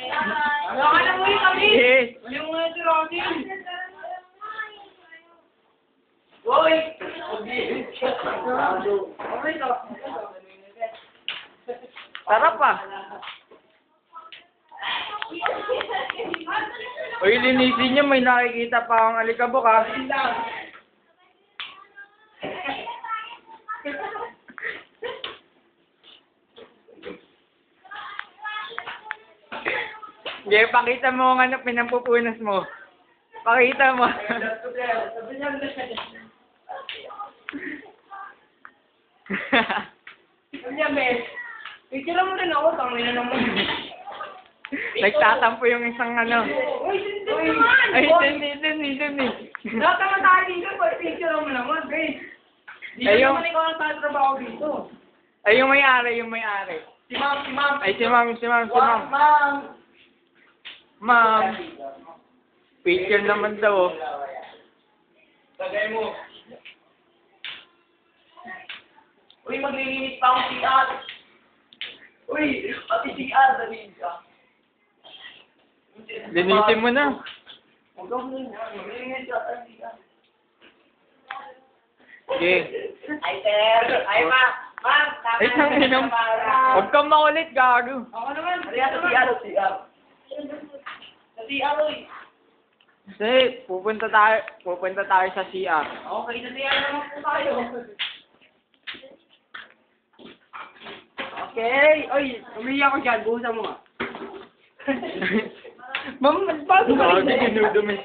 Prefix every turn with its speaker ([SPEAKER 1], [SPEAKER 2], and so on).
[SPEAKER 1] Wala ka na muli kami!
[SPEAKER 2] Yes.
[SPEAKER 1] Wala mo nga si Rocky! Uy!
[SPEAKER 2] Sarap pa. Uy, linisin niyo, may nakikita pa akong alikabok ha. Sige, pakita mo ang ano, pinampupunas mo. Pakita mo.
[SPEAKER 1] Picture mo rin ako, tangin na naman.
[SPEAKER 2] Nagtatampo yung isang ano.
[SPEAKER 1] Uy, hindi naman!
[SPEAKER 2] Ay, hindi.
[SPEAKER 1] Nakatama tayo dito, picture mo naman, babe. Hindi
[SPEAKER 2] Ayun.
[SPEAKER 1] naman ikaw ang tatrabaho dito.
[SPEAKER 2] Ay, yung may-ari.
[SPEAKER 1] Si ma'am.
[SPEAKER 2] Ay, si ma'am.
[SPEAKER 1] Ma'am.
[SPEAKER 2] Ma'am. Picture naman daw.
[SPEAKER 1] Tagay mo. Uy, maglilinis pa akong CR. Uy, pati CR, dali ka.
[SPEAKER 2] Linisin mo na.
[SPEAKER 1] Huwag ka muna. Maglilinis ka, dali ka.
[SPEAKER 2] Sige.
[SPEAKER 1] Ay, sir. Ay, ma'am. Ma'am, tama
[SPEAKER 2] Ay, tanginang. Huwag kang makulit, gago.
[SPEAKER 1] Ako naman. Halika sa CR, CR. Sa CR, uy.
[SPEAKER 2] Kasi, pupunta tayo sa CR.
[SPEAKER 1] Okay, sa CR naman po tayo. Okay. Oy, umiyak ako dyan. Buhusan mo nga.
[SPEAKER 2] Ma'am, paano ba? Gago, dinudumi.